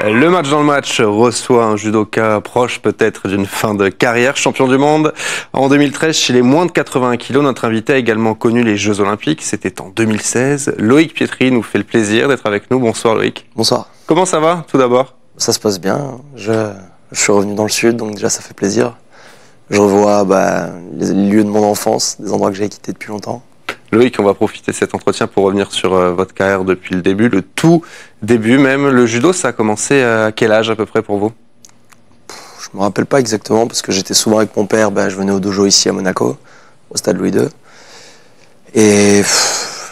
Le match dans le match reçoit un judoka proche peut-être d'une fin de carrière, champion du monde. En 2013, chez les moins de 80 kg, notre invité a également connu les Jeux Olympiques. C'était en 2016. Loïc Pietri nous fait le plaisir d'être avec nous. Bonsoir Loïc. Bonsoir. Comment ça va tout d'abord? Ça se passe bien. Je suis revenu dans le sud, donc déjà ça fait plaisir. Je revois les lieux de mon enfance, des endroits que j'avais quittés depuis longtemps. Loïc, on va profiter de cet entretien pour revenir sur votre carrière depuis le début, le tout début même. Le judo, ça a commencé à quel âge à peu près pour vous? Je me rappelle pas exactement parce que j'étais souvent avec mon père. Je venais au dojo ici à Monaco, au stade Louis II. Et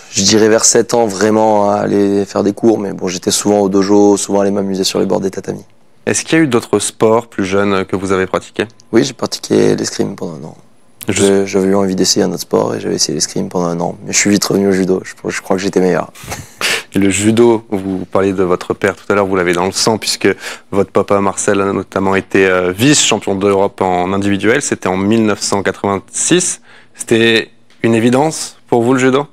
je dirais vers 7 ans vraiment à aller faire des cours. Mais bon, j'étais souvent au dojo, souvent aller m'amuser sur les bords des tatamis. Est-ce qu'il y a eu d'autres sports plus jeunes que vous avez pratiqués? Oui, j'ai pratiqué l'escrime pendant un an. J'avais eu envie d'essayer un autre sport et j'avais essayé l'escrime pendant un an. Mais je suis vite revenu au judo. Je crois que j'étais meilleur. Et le judo, vous parliez de votre père tout à l'heure, vous l'avez dans le sang puisque votre papa Marcel a notamment été vice-champion d'Europe en individuel. C'était en 1986. C'était une évidence pour vous le judo?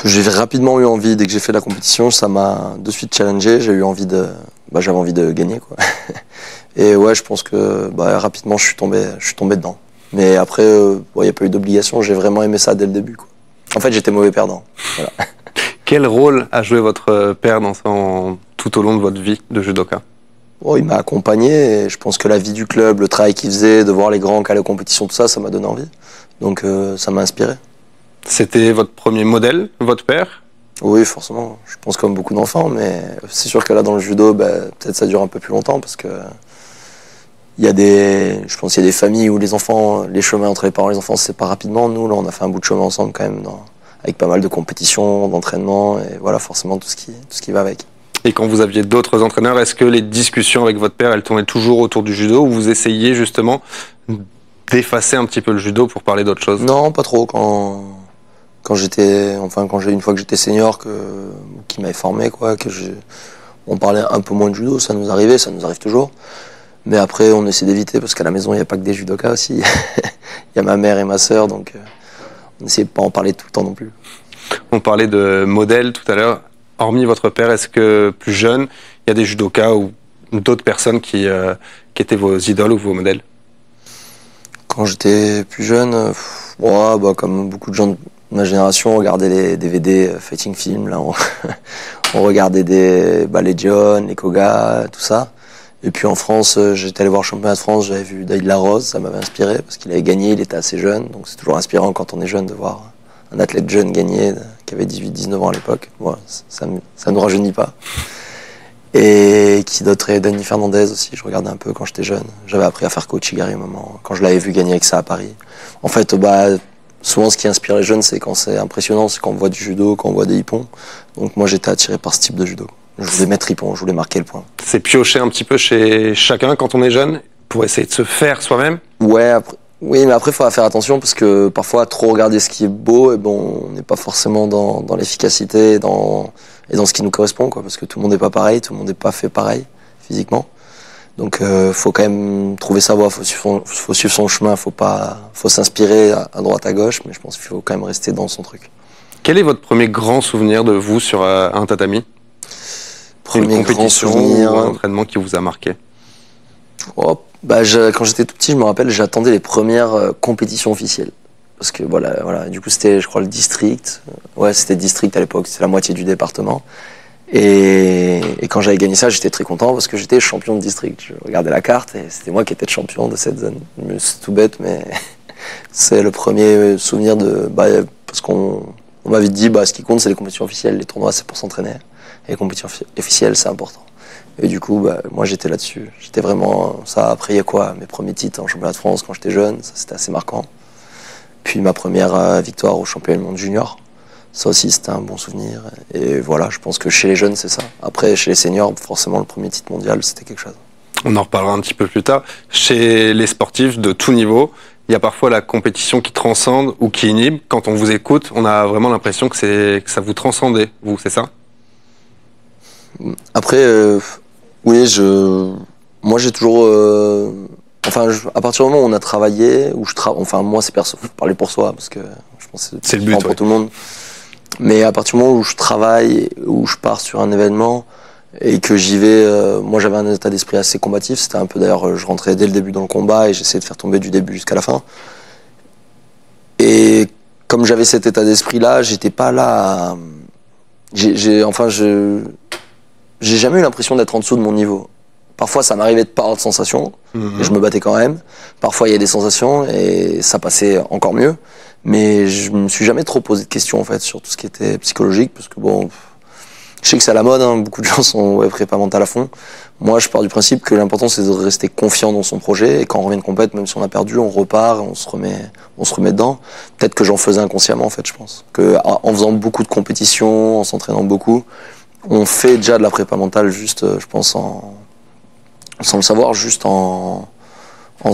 J'ai rapidement eu envie, dès que j'ai fait la compétition, ça m'a de suite challengé. J'ai eu envie j'avais envie de gagner, quoi. Et ouais, je pense que rapidement je suis tombé dedans. Mais après, il n'y a pas eu d'obligation. J'ai vraiment aimé ça dès le début, quoi. En fait, j'étais mauvais perdant. Voilà. Quel rôle a joué votre père tout au long de votre vie de judoka? Il m'a accompagné et je pense que la vie du club, le travail qu'il faisait, de voir les grands qu'à la compétition, tout ça, ça m'a donné envie. Donc ça m'a inspiré. C'était votre premier modèle, votre père? Oui, forcément. Je pense comme beaucoup d'enfants, mais c'est sûr que là, dans le judo, peut-être ça dure un peu plus longtemps parce que je pense qu'il y a des familles où les enfants, les chemins entre les parents et les enfants se séparent rapidement. Nous, là, on a fait un bout de chemin ensemble quand même, avec pas mal de compétitions, d'entraînement, et voilà, forcément tout ce qui va avec. Et quand vous aviez d'autres entraîneurs, est-ce que les discussions avec votre père, elles tournaient toujours autour du judo ou vous essayiez justement d'effacer un petit peu le judo pour parler d'autre chose? Non, pas trop. Une fois que j'étais senior, qui m'avait formé, quoi, on parlait un peu moins de judo, ça nous arrive toujours. Mais après, on essaie d'éviter parce qu'à la maison, il n'y a pas que des judokas aussi. Il y a ma mère et ma sœur, donc on essaie de pas en parler tout le temps non plus. On parlait de modèles tout à l'heure. Hormis votre père, est-ce que plus jeune, il y a des judokas ou d'autres personnes qui étaient vos idoles ou vos modèles? Quand j'étais plus jeune, comme beaucoup de gens de ma génération, on regardait les DVD Fighting Film. Là, on regardait les John, les Koga, tout ça. Et puis en France, j'étais allé voir le championnat de France, j'avais vu David Larose, ça m'avait inspiré parce qu'il avait gagné, il était assez jeune. Donc c'est toujours inspirant quand on est jeune de voir un athlète jeune gagner, qui avait 18-19 ans à l'époque. Voilà, ça ne rajeunit pas. Et qui d'autre? Dani Fernandez aussi, je regardais un peu quand j'étais jeune. J'avais appris à faire Kouchigari moment, quand je l'avais vu gagner avec ça à Paris. En fait, souvent ce qui inspire les jeunes, c'est quand c'est impressionnant, c'est quand on voit du judo, quand on voit des hippons. Donc moi j'étais attiré par ce type de judo. Je voulais mettre hippon, je voulais marquer le point. C'est piocher un petit peu chez chacun quand on est jeune pour essayer de se faire soi-même? Ouais, oui, mais après il faut faire attention parce que parfois trop regarder ce qui est beau, on n'est pas forcément dans l'efficacité et dans ce qui nous correspond, quoi, parce que tout le monde n'est pas pareil, tout le monde n'est pas fait pareil physiquement. Donc faut quand même trouver sa voie, faut suivre son chemin, faut s'inspirer à droite à gauche, mais je pense qu'il faut quand même rester dans son truc. Quel est votre premier grand souvenir de vous sur un tatami? Une compétition ou un entraînement qui vous a marqué? Quand j'étais tout petit, je me rappelle, j'attendais les premières compétitions officielles. Parce que voilà, du coup c'était, je crois, le district. Ouais, c'était district à l'époque, c'était la moitié du département. Et quand j'avais gagné ça, j'étais très content parce que j'étais champion de district. Je regardais la carte et c'était moi qui étais le champion de cette zone. C'est tout bête, mais c'est le premier souvenir parce qu'on m'avait dit, ce qui compte, c'est les compétitions officielles. Les tournois, c'est pour s'entraîner. Et les compétitions officielles, c'est important. Et du coup, moi, j'étais là-dessus. J'étais vraiment ça. Après, il y a quoi? Mes premiers titres en championnat de France quand j'étais jeune, ça, c'était assez marquant. Puis ma première victoire au championnat du monde junior. Ça aussi, c'était un bon souvenir. Et voilà, je pense que chez les jeunes, c'est ça. Après, chez les seniors, forcément, le premier titre mondial, c'était quelque chose. On en reparlera un petit peu plus tard. Chez les sportifs de tout niveau, il y a parfois la compétition qui transcende ou qui inhibe. Quand on vous écoute, on a vraiment l'impression que ça vous transcendait, vous, c'est ça? Après, oui, moi j'ai toujours... à partir du moment où on a travaillé, moi c'est perso, faut parler pour soi, parce que je pense que c'est le but pour tout le monde. Mais à partir du moment où je travaille, où je pars sur un événement, et que j'y vais. Moi, j'avais un état d'esprit assez combatif. C'était un peu d'ailleurs, je rentrais dès le début dans le combat et j'essayais de faire tomber du début jusqu'à la fin. Et comme j'avais cet état d'esprit-là, j'étais pas là. J'ai jamais eu l'impression d'être en dessous de mon niveau. Parfois, ça m'arrivait de pas avoir de sensations, et je me battais quand même. Parfois, il y a des sensations, et ça passait encore mieux. Mais je me suis jamais trop posé de questions, en fait, sur tout ce qui était psychologique, parce que bon, je sais que c'est à la mode, hein, beaucoup de gens sont prépa mentale à fond. Moi, je pars du principe que l'important, c'est de rester confiant dans son projet, et quand on revient de compète, même si on a perdu, on repart, on se remet dedans. Peut-être que j'en faisais inconsciemment, en fait, je pense. Que, en faisant beaucoup de compétitions, en s'entraînant beaucoup, on fait déjà de la prépa mentale juste, je pense, sans le savoir, juste en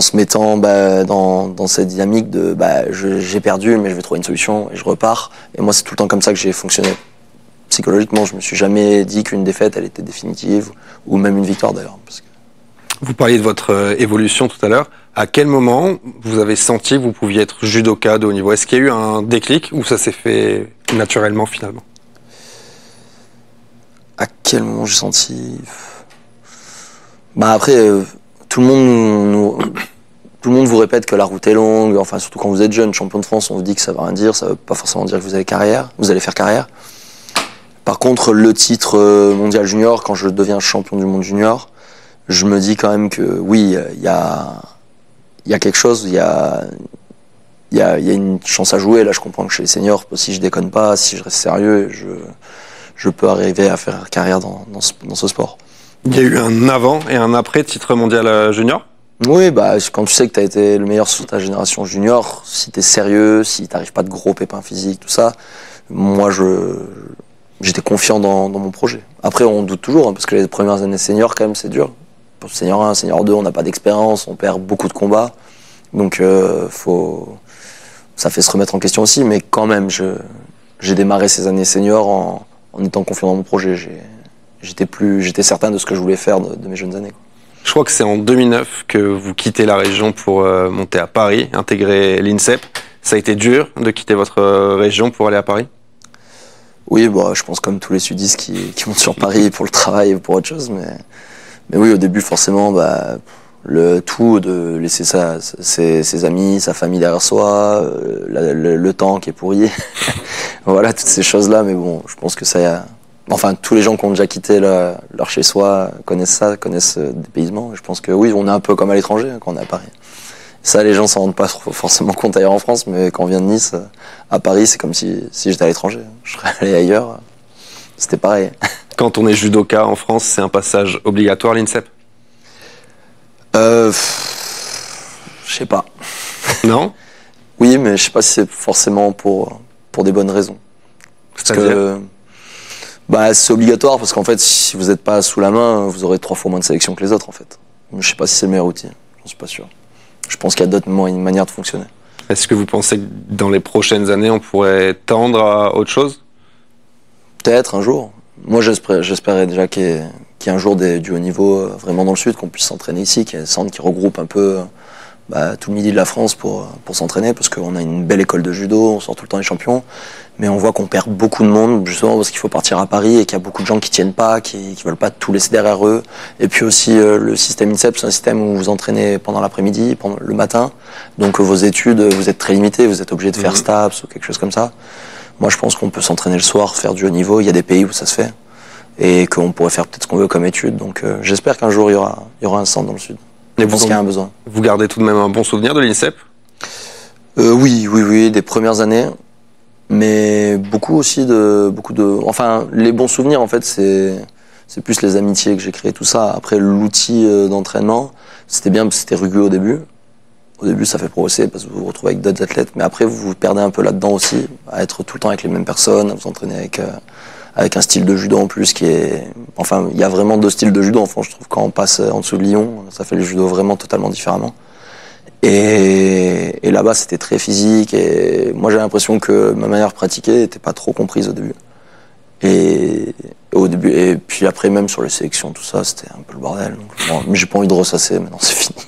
se mettant dans cette dynamique de j'ai perdu, mais je vais trouver une solution et je repars. Et moi, c'est tout le temps comme ça que j'ai fonctionné. Psychologiquement, je me suis jamais dit qu'une défaite, elle était définitive, ou même une victoire d'ailleurs. Parce que... Vous parliez de votre évolution tout à l'heure. À quel moment vous avez senti que vous pouviez être judoka de haut niveau? Est-ce qu'il y a eu un déclic ou ça s'est fait naturellement finalement? À quel moment j'ai senti... Après, tout le monde vous répète que la route est longue. Enfin, surtout quand vous êtes jeune, champion de France, on vous dit que ça va rien dire. Ça veut pas forcément dire que vous allez faire carrière. Par contre, le titre mondial junior, quand je deviens champion du monde junior, je me dis quand même que oui, il y a quelque chose, il y a une chance à jouer. Là, je comprends que chez les seniors, si je déconne pas, si je reste sérieux, je peux arriver à faire carrière dans ce sport. Il y a eu un avant et un après titre mondial junior? Oui, quand tu sais que tu as été le meilleur sur ta génération junior, si tu es sérieux, si t'arrives pas de gros pépins physiques, tout ça, moi j'étais confiant dans mon projet. Après, on doute toujours, hein, parce que les premières années seniors, quand même, c'est dur. Pour senior 1, senior 2, on n'a pas d'expérience, on perd beaucoup de combats. Donc, ça fait se remettre en question aussi, mais quand même, j'ai démarré ces années seniors en étant confiant dans mon projet. J'étais certain de ce que je voulais faire de mes jeunes années, quoi. Je crois que c'est en 2009 que vous quittez la région pour monter à Paris, intégrer l'INSEP. Ça a été dur de quitter votre région pour aller à Paris? Oui, je pense comme tous les sudistes qui montent sur Paris pour le travail ou pour autre chose. Mais oui, au début, forcément, le tout de laisser ses amis, sa famille derrière soi, le temps qui est pourri. Voilà, toutes ces choses-là. Mais bon, je pense que ça y a... Enfin, tous les gens qui ont déjà quitté leur chez-soi connaissent ça, connaissent le dépaysement. Je pense que oui, on est un peu comme à l'étranger quand on est à Paris. Ça, les gens s'en rendent pas forcément compte ailleurs en France, mais quand on vient de Nice, à Paris, c'est comme si j'étais à l'étranger. Je serais allé ailleurs, c'était pareil. Quand on est judoka en France, c'est un passage obligatoire, l'INSEP? Je sais pas. Non? Oui, mais je sais pas si c'est forcément pour des bonnes raisons. C'est-à-dire? C'est obligatoire parce qu'en fait, si vous n'êtes pas sous la main, vous aurez 3 fois moins de sélection que les autres, en fait. Mais je sais pas si c'est le meilleur outil. J'en suis pas sûr. Je pense qu'il y a d'autres manières de fonctionner. Est-ce que vous pensez que dans les prochaines années, on pourrait tendre à autre chose? Peut-être un jour. Moi, j'espérais déjà qu'il y ait un jour du haut niveau vraiment dans le sud, qu'on puisse s'entraîner ici, qu'il y ait un centre qui regroupe un peu tout le midi de la France pour s'entraîner, parce qu'on a une belle école de judo, on sort tout le temps les champions, mais on voit qu'on perd beaucoup de monde, justement parce qu'il faut partir à Paris et qu'il y a beaucoup de gens qui tiennent pas, qui veulent pas tout laisser derrière eux. Et puis aussi le système INSEP, c'est un système où vous vous entraînez pendant l'après-midi, pendant le matin, donc vos études, vous êtes très limité, vous êtes obligé de faire STAPS ou quelque chose comme ça. Moi, je pense qu'on peut s'entraîner le soir, faire du haut niveau, il y a des pays où ça se fait, et qu'on pourrait faire peut-être ce qu'on veut comme études, donc j'espère qu'un jour il y aura un centre dans le sud. Je pense qu'il y a un besoin. Vous gardez tout de même un bon souvenir de l'INSEP? Oui, des premières années, mais enfin, les bons souvenirs, en fait, c'est plus les amitiés que j'ai créées, tout ça. Après, l'outil d'entraînement, c'était bien parce que c'était rugueux au début. Au début, ça fait progresser parce que vous vous retrouvez avec d'autres athlètes, mais après, vous vous perdez un peu là-dedans aussi, à être tout le temps avec les mêmes personnes, à vous entraîner avec un style de judo en plus qui est... Enfin, il y a vraiment 2 styles de judo en France, je trouve. Quand on passe en dessous de Lyon, ça fait le judo vraiment totalement différemment. Et là-bas, c'était très physique, et moi, j'ai l'impression que ma manière de pratiquer n'était pas trop comprise au début. Et puis après, même sur les sélections, tout ça, c'était un peu le bordel. Donc, mais j'ai pas envie de ressasser, maintenant c'est fini.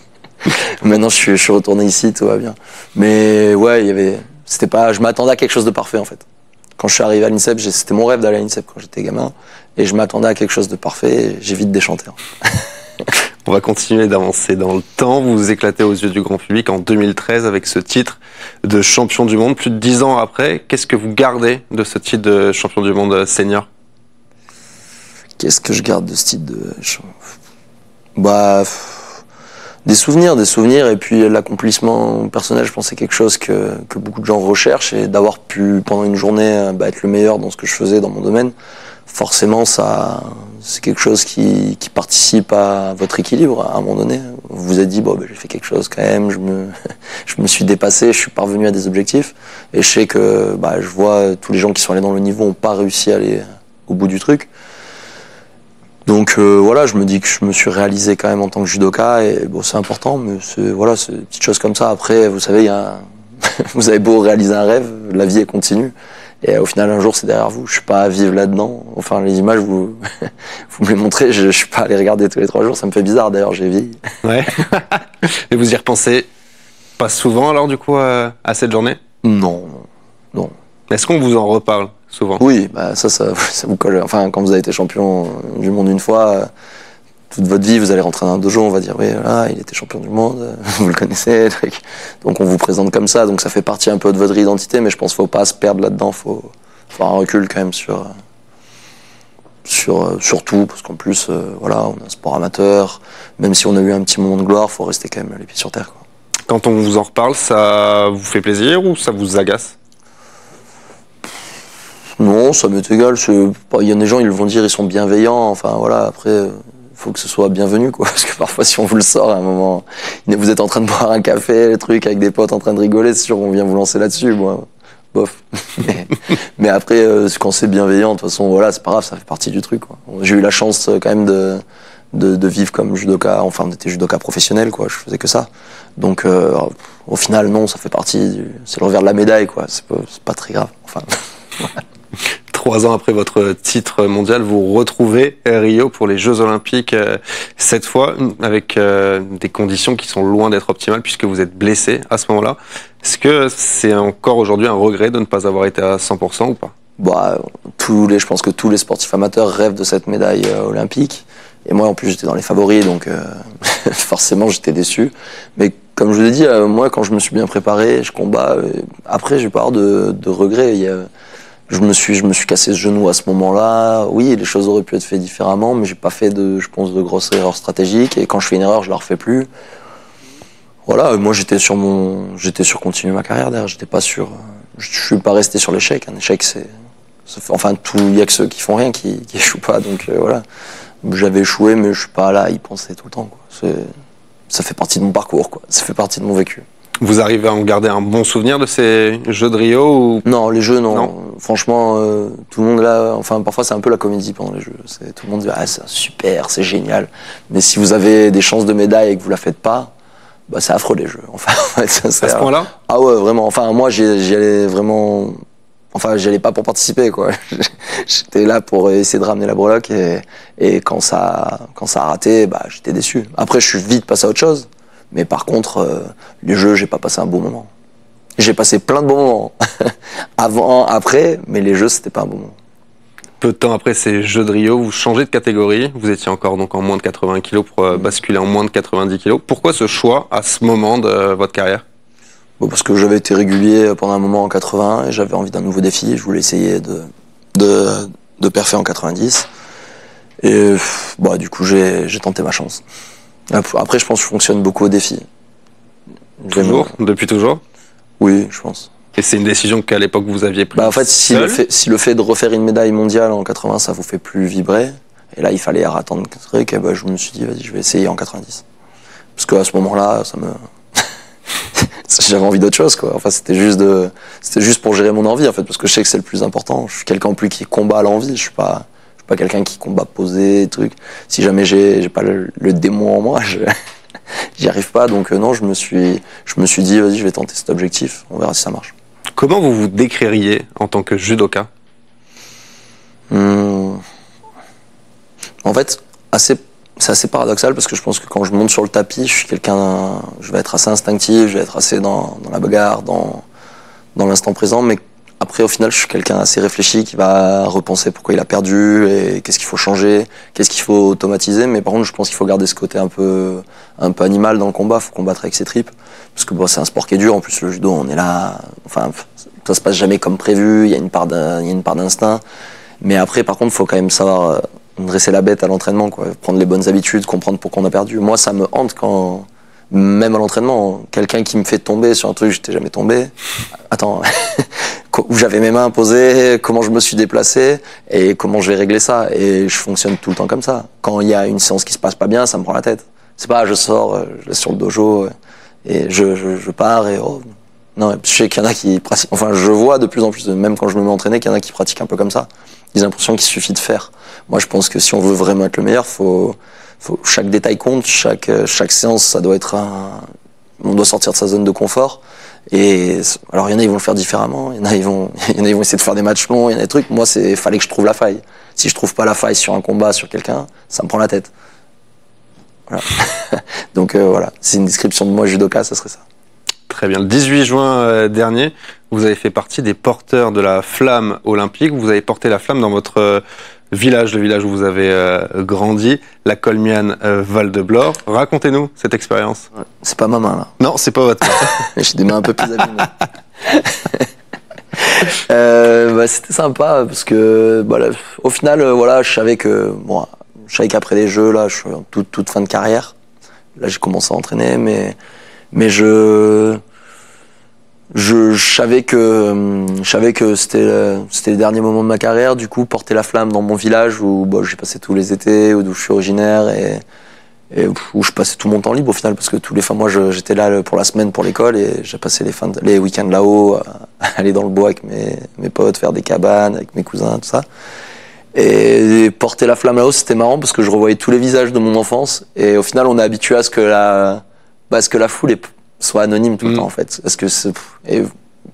Maintenant, je suis retourné ici, tout va bien. Mais ouais, je m'attendais à quelque chose de parfait, en fait. quand je suis arrivé à l'INSEP, c'était mon rêve d'aller à l'INSEP quand j'étais gamin, et je m'attendais à quelque chose de parfait, et j'ai vite déchanté. On va continuer d'avancer dans le temps. Vous vous éclatez aux yeux du grand public en 2013 avec ce titre de champion du monde. Plus de 10 ans après, qu'est-ce que vous gardez de ce titre de champion du monde senior? Qu'est-ce que je garde de ce titre de... Bah... Des souvenirs, et puis l'accomplissement personnel, je pense que c'est quelque chose que beaucoup de gens recherchent, et d'avoir pu, pendant une journée, être le meilleur dans ce que je faisais dans mon domaine, forcément, c'est quelque chose qui participe à votre équilibre à un moment donné. Vous vous êtes dit, bon, j'ai fait quelque chose quand même, je me suis dépassé, je suis parvenu à des objectifs, et je sais que je vois tous les gens qui sont allés dans le niveau n'ont pas réussi à aller au bout du truc. Donc voilà, je me dis que je me suis réalisé quand même en tant que judoka, et bon, c'est important, mais c'est des petites choses comme ça. Après, vous savez, vous avez beau réaliser un rêve, la vie est continue, et au final un jour c'est derrière vous. Je suis pas à vivre là-dedans. Enfin, les images, vous me les montrez, je suis pas à les regarder tous les 3 jours, ça me fait bizarre d'ailleurs, j'ai vieilli. Ouais. Et vous y repensez pas souvent alors du coup à cette journée? Non. Est-ce qu'on vous en reparle souvent? Oui, ça vous colle. Enfin, quand vous avez été champion du monde une fois, toute votre vie, vous allez rentrer dans un dojo, on va dire, oui, là, il était champion du monde, vous le connaissez, truc. Donc on vous présente comme ça, donc ça fait partie un peu de votre identité, mais je pense qu'il ne faut pas se perdre là-dedans, faut avoir un recul quand même sur tout, parce qu'en plus, on a un sport amateur, même si on a eu un petit moment de gloire, il faut rester quand même les pieds sur terre, quoi. Quand on vous en reparle, ça vous fait plaisir ou ça vous agace? Non, ça m'est égal. Il y a des gens, ils vont dire, ils sont bienveillants. Enfin voilà, après, il faut que ce soit bienvenu, quoi. Parce que parfois, si on vous le sort à un moment, vous êtes en train de boire un café, le truc, avec des potes en train de rigoler, c'est sûr qu'on vient vous lancer là-dessus, moi. Bof. Mais après, quand c'est bienveillant, de toute façon, voilà, c'est pas grave, ça fait partie du truc, quoi. J'ai eu la chance quand même de vivre comme judoka, enfin, on était judoka professionnel, quoi. Je faisais que ça. Donc, au final, non, ça fait partie c'est le revers de la médaille, quoi. C'est pas très grave. Enfin, voilà. 3 ans après votre titre mondial, vous retrouvez Rio pour les Jeux Olympiques, cette fois avec des conditions qui sont loin d'être optimales puisque vous êtes blessé à ce moment-là. Est-ce que c'est encore aujourd'hui un regret de ne pas avoir été à 100% ou pas? Je pense que tous les sportifs amateurs rêvent de cette médaille olympique. Et moi, en plus, j'étais dans les favoris, donc forcément, j'étais déçu. Mais comme je vous l'ai dit, moi, quand je me suis bien préparé, je combats. Après, je vais pas avoir de regrets. Je me suis cassé ce genou à ce moment-là. Oui, les choses auraient pu être faites différemment, mais j'ai pas fait je pense, de grosses erreurs stratégiques. Et quand je fais une erreur, je la refais plus. Voilà, moi j'étais sur continuer ma carrière derrière. J'étais pas sûr. Je suis pas resté sur l'échec. Un échec, il y a que ceux qui font rien qui échouent pas. Donc voilà, j'avais échoué, mais je suis pas là à y penser tout le temps, quoi. Ça fait partie de mon parcours, quoi. Ça fait partie de mon vécu. Vous arrivez à en garder un bon souvenir de ces Jeux de Rio ou... Non, les Jeux, non. Franchement, tout le monde là, parfois c'est un peu la comédie pendant les Jeux. Tout le monde dit, c'est super, c'est génial. Mais si vous avez des chances de médaille et que vous la faites pas, c'est affreux les Jeux. À ce point-là? Ah ouais, vraiment. Moi, j'y allais vraiment. J'y allais pas pour participer, quoi. J'étais là pour essayer de ramener la breloque, et quand ça a raté, j'étais déçu. Après, je suis vite passé à autre chose. Mais par contre, les Jeux, j'ai pas passé un bon moment. J'ai passé plein de bons moments. Avant, après, mais les Jeux, c'était pas un bon moment. Peu de temps après ces Jeux de Rio, vous changez de catégorie. Vous étiez encore donc en moins de 80 kg pour basculer en moins de 90 kg. Pourquoi ce choix à ce moment de votre carrière? Parce que j'avais été régulier pendant un moment en 80 et j'avais envie d'un nouveau défi. Je voulais essayer de perfer en 90. Et du coup, j'ai tenté ma chance. Après, je pense que je fonctionne beaucoup au défi. Toujours? Depuis toujours? Oui, je pense. Et c'est une décision qu'à l'époque vous aviez prise? En fait, si le fait de refaire une médaille mondiale en 80, ça vous fait plus vibrer, et là il fallait attendre le truc, et je me suis dit, vas-y, je vais essayer en 90. Parce qu'à ce moment-là, j'avais envie d'autre chose, quoi. C'était juste pour gérer mon envie, en fait, parce que je sais que c'est le plus important. Je suis quelqu'un en plus qui combat à l'envie, je suis pas quelqu'un qui combat posé, truc. Si jamais j'ai pas le démon en moi, j'y arrive pas. Donc non, je me suis dit, vas-y, je vais tenter cet objectif, on verra si ça marche. Comment vous vous décririez en tant que judoka? En fait, c'est assez paradoxal, parce que je pense que quand je monte sur le tapis, je vais être assez instinctif, je vais être assez dans la bagarre, dans l'instant présent, mais Après, au final, je suis quelqu'un assez réfléchi qui va repenser pourquoi il a perdu et qu'est-ce qu'il faut changer, qu'est-ce qu'il faut automatiser. Mais par contre, je pense qu'il faut garder ce côté un peu animal dans le combat. Il faut combattre avec ses tripes. Parce que bon, c'est un sport qui est dur. En plus, le judo, on est là. Enfin, ça se passe jamais comme prévu. Il y a une part d'instinct. Mais après, par contre, il faut quand même savoir dresser la bête à l'entraînement, quoi. Prendre les bonnes habitudes, comprendre pourquoi on a perdu. Moi, ça me hante quand, même à l'entraînement, quelqu'un qui me fait tomber sur un truc, j'étais jamais tombé. Attends, où j'avais mes mains posées, comment je me suis déplacé et comment je vais régler ça. Et je fonctionne tout le temps comme ça. Quand il y a une séance qui se passe pas bien, ça me prend la tête. C'est pas, je sors, je laisse sur le dojo et je pars et oh. Non, je sais qu'il y en a qui pratiquent. Enfin, je vois de plus en plus, même quand je me mets entraîner, qu'il y en a qui pratiquent un peu comme ça. Ils ont l'impression qu'il suffit de faire. Moi, je pense que si on veut vraiment être le meilleur, chaque détail compte, chaque séance, ça doit être on doit sortir de sa zone de confort. Et alors, il y en a, ils vont le faire différemment. Il y en a, ils vont essayer de faire des matchs longs. Il y en a des trucs. Moi, fallait que je trouve la faille. Si je trouve pas la faille sur un combat, sur quelqu'un, ça me prend la tête. Voilà. Donc, voilà. C'est une description de moi, judoka, ça serait ça. Très bien. Le 18 juin dernier, vous avez fait partie des porteurs de la flamme olympique. Vous avez porté la flamme dans votre village, le village où vous avez grandi, la Colmiane Val-de-Blore. Racontez-nous cette expérience. C'est pas ma main, là. Non, c'est pas votre main. J'ai des mains un peu plus abîmées. C'était sympa parce que au final, voilà, je savais qu'après les Jeux, là, je suis en toute fin de carrière. Là, j'ai commencé à entraîner, mais je savais que c'était les derniers moments de ma carrière. Du coup, porter la flamme dans mon village où j'ai passé tous les étés, d'où je suis originaire et où je passais tout mon temps libre au final, parce que tous les fins de mois j'étais là pour la semaine pour l'école et j'ai passé les week-ends là-haut à aller dans le bois avec mes potes, faire des cabanes avec mes cousins, tout ça. Et porter la flamme là-haut, c'était marrant parce que je revoyais tous les visages de mon enfance et au final on est habitué à ce que la foule soit anonyme tout le temps en fait. Et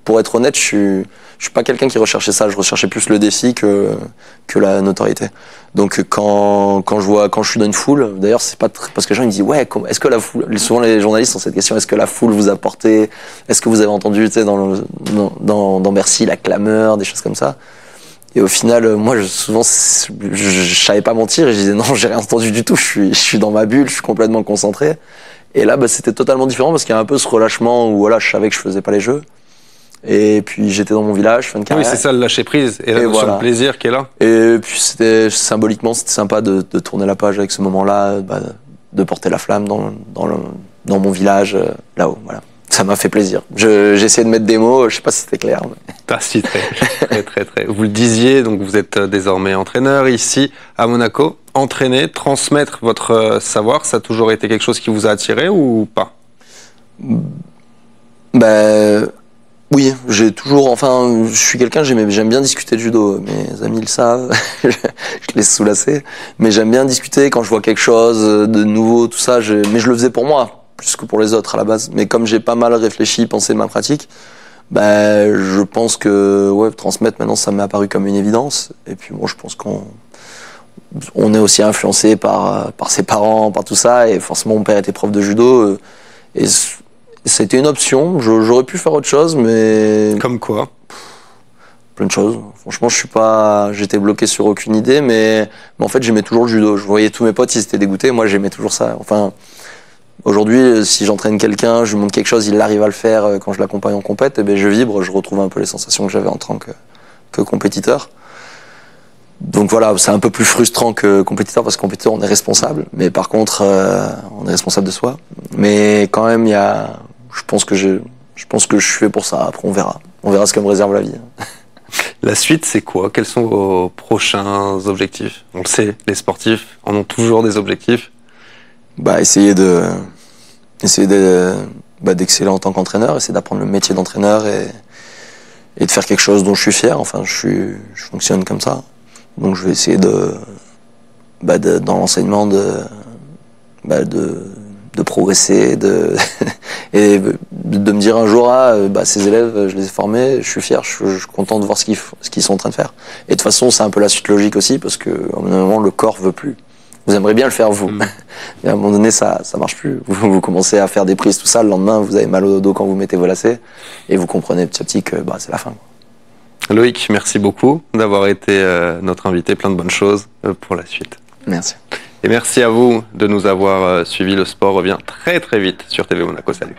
pour être honnête, je suis pas quelqu'un qui recherchait ça. Je recherchais plus le défi que la notoriété. Donc quand je suis dans une foule, d'ailleurs c'est pas parce que les gens ils me disent ouais, est-ce que la foule, souvent les journalistes ont cette question, est-ce que la foule vous a porté, est-ce que vous avez entendu, tu sais, dans Bercy la clameur, des choses comme ça. Et au final, moi souvent je savais pas mentir et je disais non, j'ai rien entendu du tout. Je suis dans ma bulle, je suis complètement concentré. Et là, c'était totalement différent parce qu'il y a un peu ce relâchement où voilà, je savais que je faisais pas les Jeux. Et puis j'étais dans mon village, fin de carrière. Oui, c'est ça le lâcher prise et la notion de plaisir qui est là. Et puis symboliquement, c'était sympa de tourner la page avec ce moment-là, de porter la flamme dans mon village, là-haut. Voilà. Ça m'a fait plaisir. J'ai essayé de mettre des mots, je sais pas si c'était clair. Mais... Ah, si, très. Vous le disiez, donc vous êtes désormais entraîneur ici à Monaco. Entraîner, transmettre votre savoir, ça a toujours été quelque chose qui vous a attiré ou pas? Oui, j'ai toujours, je suis quelqu'un, j'aime bien discuter de judo. Mes amis le savent, je les soulasse. Mais j'aime bien discuter quand je vois quelque chose de nouveau, tout ça. Mais je le faisais pour moi, plus que pour les autres à la base. Mais comme j'ai pas mal réfléchi, pensé ma pratique, je pense que transmettre maintenant, ça m'est apparu comme une évidence. Et puis je pense qu'on est aussi influencé par ses parents, par tout ça. Et forcément, mon père était prof de judo. Et c'était une option. J'aurais pu faire autre chose, mais... Comme quoi? Plein de choses. Franchement, j'étais bloqué sur aucune idée, mais en fait, j'aimais toujours le judo. Je voyais tous mes potes, ils étaient dégoûtés. Moi, j'aimais toujours ça. Enfin, aujourd'hui, si j'entraîne quelqu'un, je lui montre quelque chose, il arrive à le faire quand je l'accompagne en compète, je vibre, je retrouve un peu les sensations que j'avais en tant que compétiteur. Donc voilà, c'est un peu plus frustrant que compétiteur parce que compétiteur, on est responsable. Mais par contre, on est responsable de soi. Mais quand même, je pense que je suis fait pour ça. Après, on verra. On verra ce que me réserve la vie. La suite, c'est quoi? Quels sont vos prochains objectifs? On le sait, les sportifs en ont toujours des objectifs. Essayer d'exceller en tant qu'entraîneur, essayer d'apprendre le métier d'entraîneur et de faire quelque chose dont je suis fier. Enfin, je fonctionne comme ça. Donc, je vais essayer dans l'enseignement de progresser, et de me dire un jour, ces élèves, je les ai formés, je suis fier, je suis content de voir ce qu'ils sont en train de faire. Et de toute façon, c'est un peu la suite logique aussi, parce qu'à un moment, le corps veut plus. Vous aimeriez bien le faire, vous. Et à un moment donné, ça marche plus. Vous commencez à faire des prises, tout ça, le lendemain, vous avez mal au dos quand vous mettez vos lacets, et vous comprenez petit à petit que c'est la fin. Loïc, merci beaucoup d'avoir été notre invité. Plein de bonnes choses pour la suite. Merci. Et merci à vous de nous avoir suivis. Le sport revient très très vite sur TV Monaco. Salut.